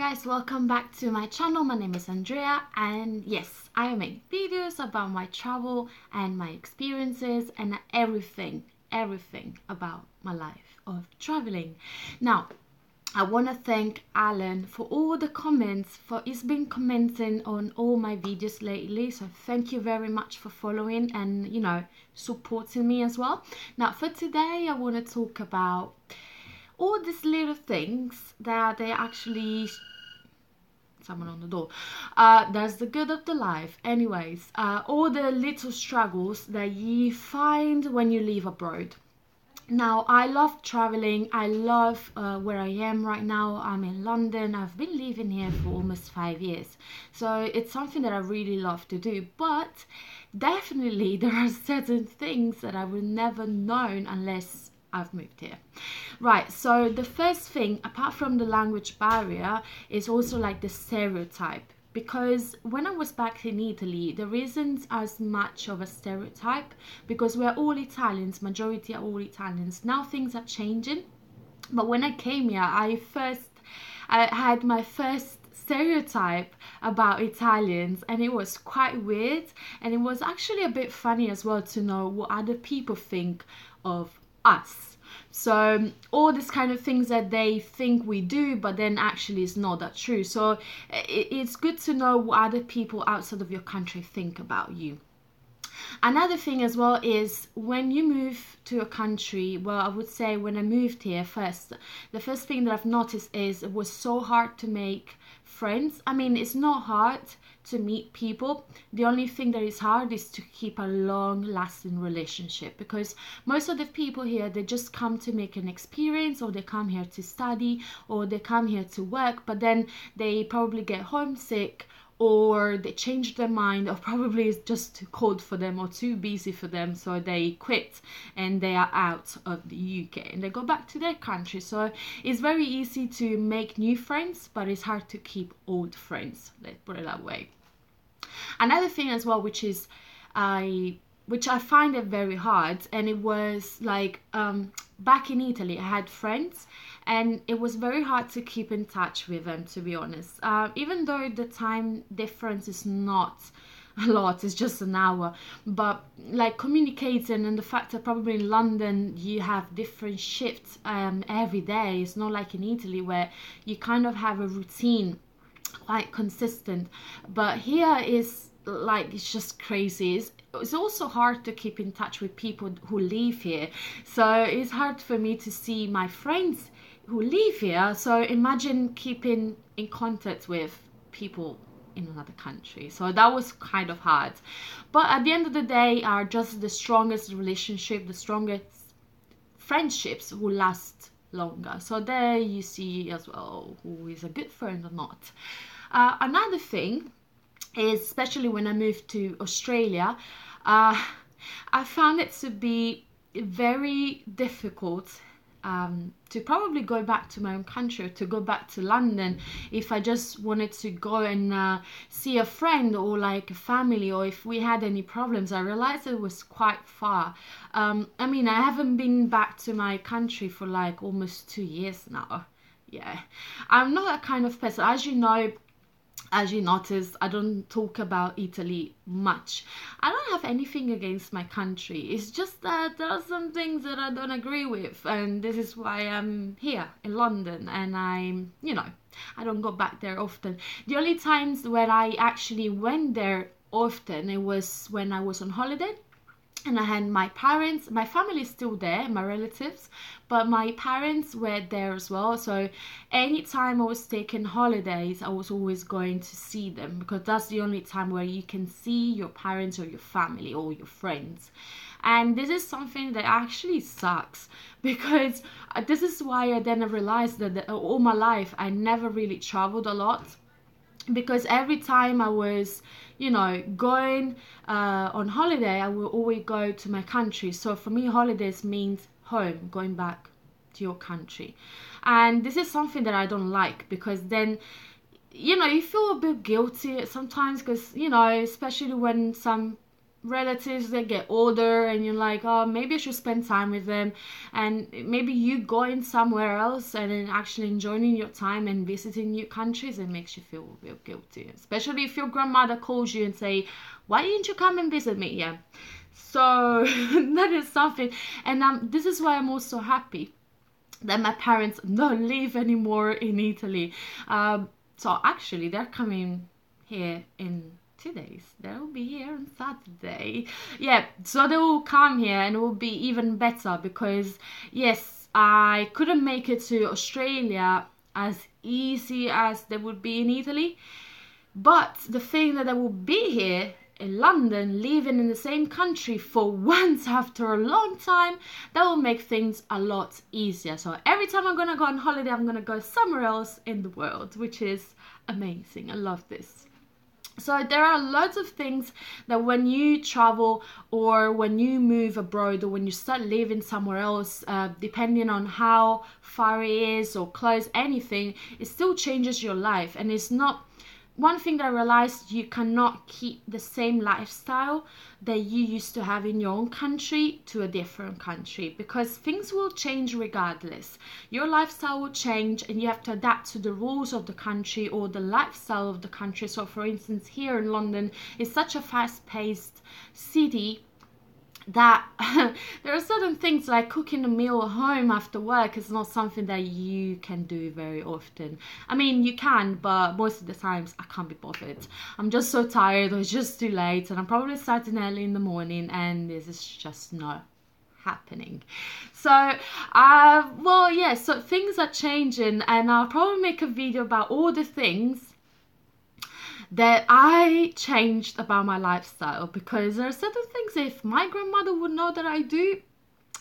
guys, welcome back to my channel. My name is Andrea, and yes, I make videos about my travel and my experiences and everything about my life of traveling. Now, I want to thank Alan for all the comments, he's been commenting on all my videos lately, so thank you very much for following and supporting me as well. Now for today I want to talk about all these little things that they actually, someone on the door, that's the good of the life. Anyways, all the little struggles that you find when you live abroad. Now, I love traveling. I love where I am right now. I'm in London. I've been living here for almost 5 years. So it's something that I really love to do. But definitely there are certain things that I would never known unless I've moved here. Right, so the first thing, apart from the language barrier, is also like the stereotype. Because when I was back in Italy, there isn't as much of a stereotype because we're all Italians, majority are all Italians. Now things are changing, but when I came here, I had my first stereotype about Italians, and it was quite weird, and it was actually a bit funny as well to know what other people think of us. So all these kind of things that they think we do, but then actually it's not that true. So it's good to know what other people outside of your country think about you. Another thing as well is when you move to a country, well, I would say when I moved here the first thing that I've noticed is it was so hard to make friends. I mean, it's not hard to meet people. The only thing that is hard is to keep a long-lasting relationship, because most of the people here, they just come to make an experience, or they come here to study, or they come here to work, but then they probably get homesick, or they change their mind, or probably it's just too cold for them or too busy for them, so they quit and they are out of the UK and they go back to their country. So it's very easy to make new friends, but it's hard to keep old friends, let's put it that way. Another thing as well, which I find it very hard, and it was like back in Italy I had friends and it was very hard to keep in touch with them, to be honest, even though the time difference is not a lot, it's just an hour, but like communicating, and the fact that probably in London you have different shifts every day. It's not like in Italy where you kind of have a routine quite consistent, but here is like, it's just crazy. It's also hard to keep in touch with people who live here, so it's hard for me to see my friends who live here. So imagine keeping in contact with people in another country. So that was kind of hard, but at the end of the day are just the strongest relationship, the strongest friendships will last longer. So there you see as well who is a good friend or not. Another thing is, especially when I moved to Australia, I found it to be very difficult to probably go back to my own country, or to go back to London if I just wanted to go and see a friend or like a family, or if we had any problems. I realized it was quite far. I mean, I haven't been back to my country for like almost 2 years now. Yeah, I'm not that kind of person. As you notice, I don't talk about Italy much. I don't have anything against my country. It's just that there are some things that I don't agree with, and this is why I'm here in London, and I don't go back there often. The only times when I actually went there often, it was when I was on holiday. And I had my parents, my family is still there, my relatives, but my parents were there as well. So anytime I was taking holidays, I was always going to see them, because that's the only time where you can see your parents or your family or your friends. And this is something that actually sucks, because this is why I then realized that all my life I never really traveled a lot, because every time I was going on holiday, I will always go to my country. So for me, holidays means home, going back to your country. And this is something that I don't like, because then you feel a bit guilty sometimes, because especially when some relatives that get older and you're like, oh, maybe I should spend time with them, and maybe you going somewhere else and then actually enjoying your time and visiting new countries, it makes you feel real guilty, especially if your grandmother calls you and say, why didn't you come and visit me? Yeah, so that is something. And this is why I'm also happy that my parents don't live anymore in Italy. So actually they're coming here in 2 days. They'll be here on Saturday. Yeah, so they will come here and it will be even better because, yes, I couldn't make it to Australia as easy as they would be in Italy. But the thing that they will be here in London, living in the same country for once after a long time, that will make things a lot easier. So every time I'm gonna go on holiday, I'm gonna go somewhere else in the world, which is amazing. I love this. So there are lots of things that when you travel or when you move abroad or when you start living somewhere else, depending on how far it is or close, anything, it still changes your life. And it's not, one thing that I realized, you cannot keep the same lifestyle that you used to have in your own country to a different country, because things will change regardless. Your lifestyle will change and you have to adapt to the rules of the country or the lifestyle of the country. So for instance, here in London, it's such a fast-paced city that there are certain things like cooking a meal at home after work is not something that you can do very often. I mean, you can, but most of the times I can't be bothered. I'm just so tired, or it's just too late, and I'm probably starting early in the morning, and this is just not happening. So well, yeah, so things are changing, and I'll probably make a video about all the things that I changed about my lifestyle, because there are certain things, if my grandmother would know that I do,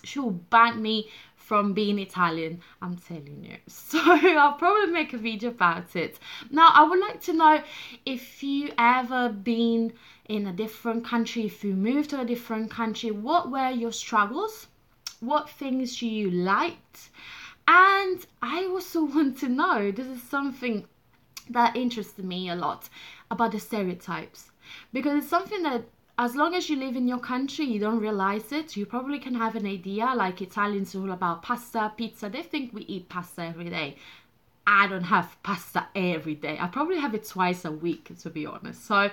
she will ban me from being Italian, I'm telling you. So I'll probably make a video about it. Now, I would like to know if you ever been in a different country, if you moved to a different country, what were your struggles? What things you liked? And I also want to know, this is something that interested me a lot, about the stereotypes, because it's something that as long as you live in your country, you don't realize it. You probably can have an idea, like Italians are all about pasta, pizza. They think we eat pasta every day. I don't have pasta every day. I probably have it twice a week, to be honest. So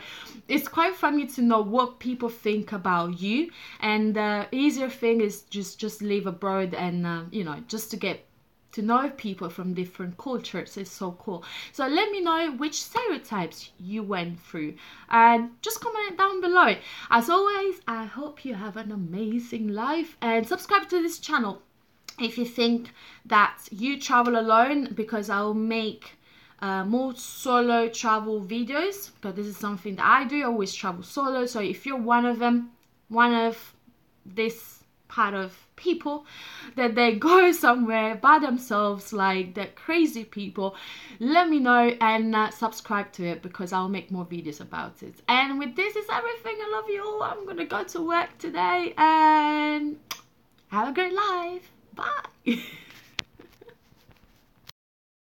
it's quite funny to know what people think about you. And the easier thing is just live abroad and you know, just to get to know people from different cultures is so cool. So let me know which stereotypes you went through and just comment it down below. As always, I hope you have an amazing life, and subscribe to this channel if you think that you travel alone, because I'll make more solo travel videos, because this is something that I do. I always travel solo. So if you're one of them, one of this part of people that they go somewhere by themselves, like the crazy people, let me know and subscribe to it, because I'll make more videos about it. And with this is everything. I love you all. I'm gonna go to work today and have a great life. Bye.